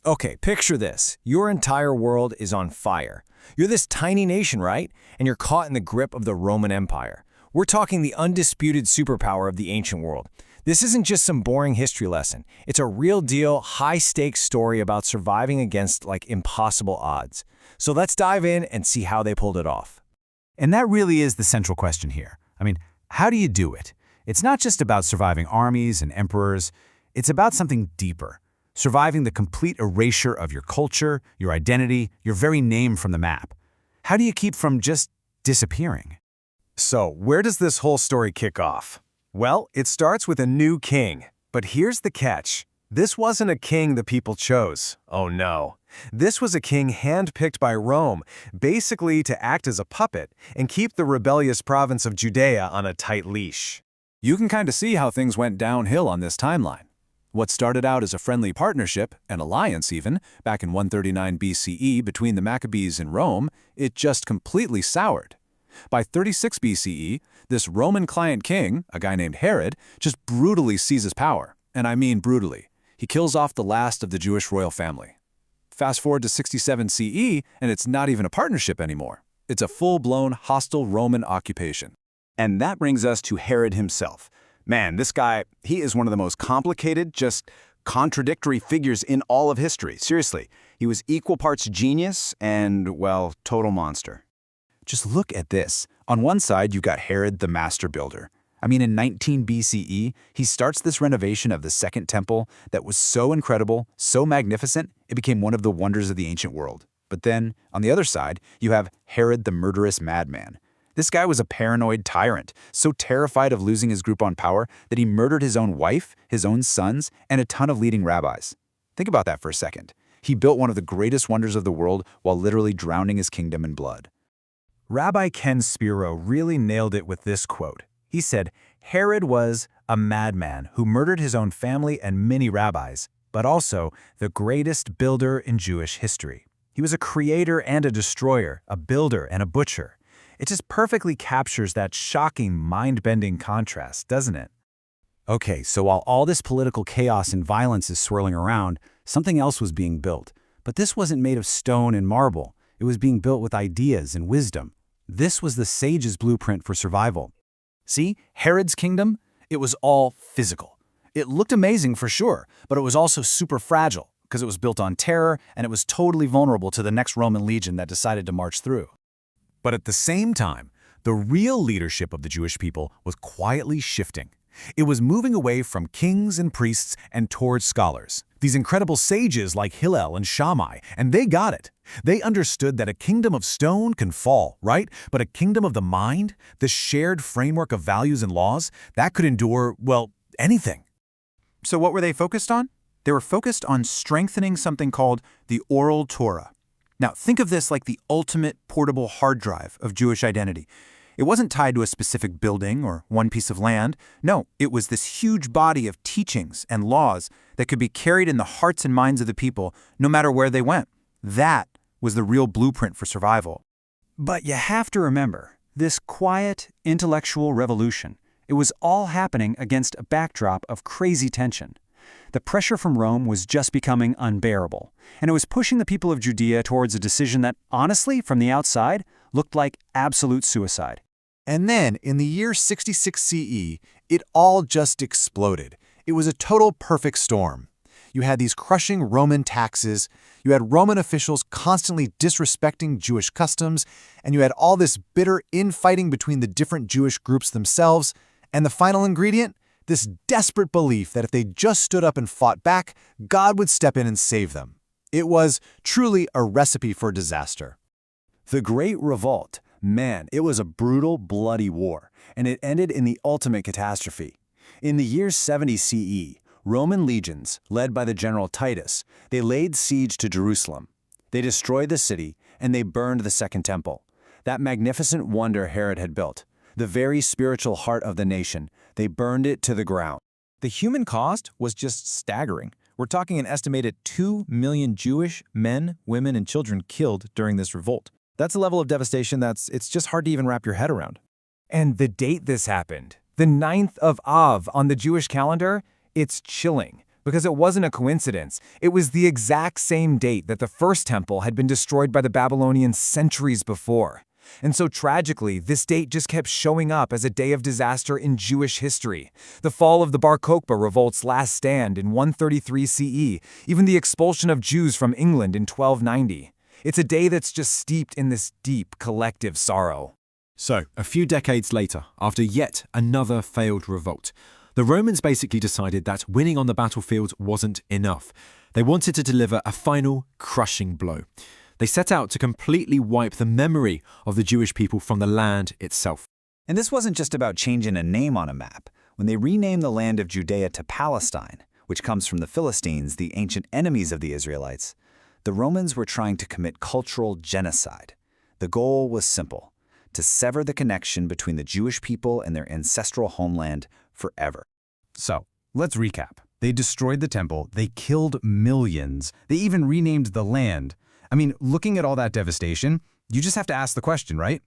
Okay, picture this. Your entire world is on fire. You're this tiny nation, right? And you're caught in the grip of the Roman Empire. We're talking the undisputed superpower of the ancient world. This isn't just some boring history lesson. It's a real deal, high-stakes story about surviving against, impossible odds. So let's dive in and see how they pulled it off. And that really is the central question here. How do you do it? It's not just about surviving armies and emperors. It's about something deeper. Surviving the complete erasure of your culture, your identity, your very name from the map. How do you keep from just disappearing? So, where does this whole story kick off? Well, it starts with a new king. But here's the catch. This wasn't a king the people chose. Oh no. This was a king handpicked by Rome, basically to act as a puppet and keep the rebellious province of Judea on a tight leash. You can kind of see how things went downhill on this timeline. What started out as a friendly partnership, an alliance even, back in 139 BCE between the Maccabees and Rome, it just completely soured. By 36 BCE, this Roman client king, a guy named Herod, just brutally seizes power. And I mean brutally. He kills off the last of the Jewish royal family. Fast forward to 67 CE, and it's not even a partnership anymore. It's a full-blown hostile Roman occupation. And that brings us to Herod himself. Man, this guy, he is one of the most complicated, just contradictory figures in all of history. Seriously, he was equal parts genius and, well, total monster. Just look at this. On one side, you've got Herod the master builder. In 19 BCE, he starts this renovation of the Second Temple that was so incredible, so magnificent, it became one of the wonders of the ancient world. But then, on the other side, you have Herod the murderous madman. This guy was a paranoid tyrant, so terrified of losing his grip on power that he murdered his own wife, his own sons, and a ton of leading rabbis. Think about that for a second. He built one of the greatest wonders of the world while literally drowning his kingdom in blood. Rabbi Ken Spiro really nailed it with this quote. He said, Herod was a madman who murdered his own family and many rabbis, but also the greatest builder in Jewish history. He was a creator and a destroyer, a builder and a butcher. It just perfectly captures that shocking, mind-bending contrast, doesn't it? Okay, so while all this political chaos and violence is swirling around, something else was being built. But this wasn't made of stone and marble. It was being built with ideas and wisdom. This was the sage's blueprint for survival. See, Herod's kingdom, it was all physical. It looked amazing for sure, but it was also super fragile because it was built on terror and it was totally vulnerable to the next Roman legion that decided to march through. But at the same time, the real leadership of the Jewish people was quietly shifting. It was moving away from kings and priests and towards scholars, these incredible sages like Hillel and Shammai, and they got it. They understood that a kingdom of stone can fall, right? But a kingdom of the mind, the shared framework of values and laws, that could endure, well, anything. So what were they focused on? They were focused on strengthening something called the Oral Torah. Now, think of this like the ultimate portable hard drive of Jewish identity. It wasn't tied to a specific building or one piece of land. No, it was this huge body of teachings and laws that could be carried in the hearts and minds of the people no matter where they went. That was the real blueprint for survival. But you have to remember, this quiet, intellectual revolution, it was all happening against a backdrop of crazy tension. The pressure from Rome was just becoming unbearable, and it was pushing the people of Judea towards a decision that, honestly, from the outside, looked like absolute suicide. And then, in the year 66 CE, it all just exploded. It was a total perfect storm. You had these crushing Roman taxes, you had Roman officials constantly disrespecting Jewish customs, and you had all this bitter infighting between the different Jewish groups themselves, and the final ingredient? This desperate belief that if they just stood up and fought back, God would step in and save them. It was truly a recipe for disaster. The Great Revolt, man, it was a brutal, bloody war, and it ended in the ultimate catastrophe. In the year 70 CE, Roman legions, led by the General Titus, they laid siege to Jerusalem. They destroyed the city, and they burned the Second Temple, that magnificent wonder Herod had built. The very spiritual heart of the nation, they burned it to the ground. The human cost was just staggering. We're talking an estimated 2 million Jewish men, women, and children killed during this revolt. That's a level of devastation it's just hard to even wrap your head around. And the date this happened, the 9th of Av on the Jewish calendar, it's chilling. Because it wasn't a coincidence. It was the exact same date that the first temple had been destroyed by the Babylonians centuries before. And so tragically, this date just kept showing up as a day of disaster in Jewish history. The fall of the Bar Kokhba revolt's last stand in 133 CE, even the expulsion of Jews from England in 1290. It's a day that's just steeped in this deep collective sorrow. So, a few decades later, after yet another failed revolt, the Romans basically decided that winning on the battlefield wasn't enough. They wanted to deliver a final, crushing blow. They set out to completely wipe the memory of the Jewish people from the land itself. And this wasn't just about changing a name on a map. When they renamed the land of Judea to Palestine, which comes from the Philistines, the ancient enemies of the Israelites, the Romans were trying to commit cultural genocide. The goal was simple: to sever the connection between the Jewish people and their ancestral homeland forever. So, let's recap. They destroyed the temple, they killed millions, they even renamed the land. I mean, looking at all that devastation, you just have to ask the question, right?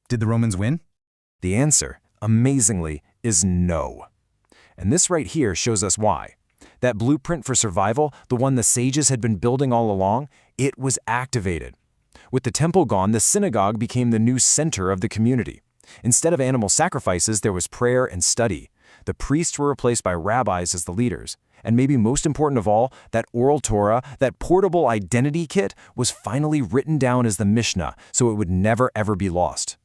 Did the Romans win? The answer, amazingly, is no. And this right here shows us why. That blueprint for survival, the one the sages had been building all along, it was activated. With the temple gone, the synagogue became the new center of the community. Instead of animal sacrifices, there was prayer and study. The priests were replaced by rabbis as the leaders. And maybe most important of all, that Oral Torah, that portable identity kit, was finally written down as the Mishnah, so it would never ever be lost.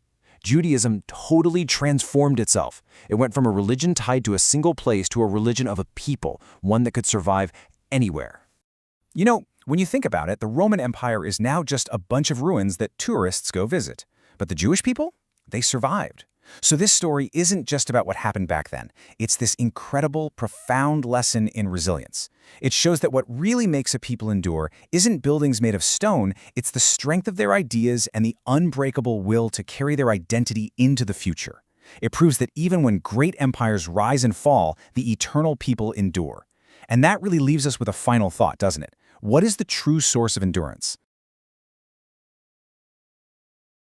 Judaism totally transformed itself. It went from a religion tied to a single place to a religion of a people, one that could survive anywhere. You know, when you think about it, the Roman Empire is now just a bunch of ruins that tourists go visit. But the Jewish people? They survived. So this story isn't just about what happened back then. It's this incredible, profound lesson in resilience. It shows that what really makes a people endure isn't buildings made of stone, it's the strength of their ideas and the unbreakable will to carry their identity into the future. It proves that even when great empires rise and fall, the eternal people endure. And that really leaves us with a final thought, doesn't it? What is the true source of endurance?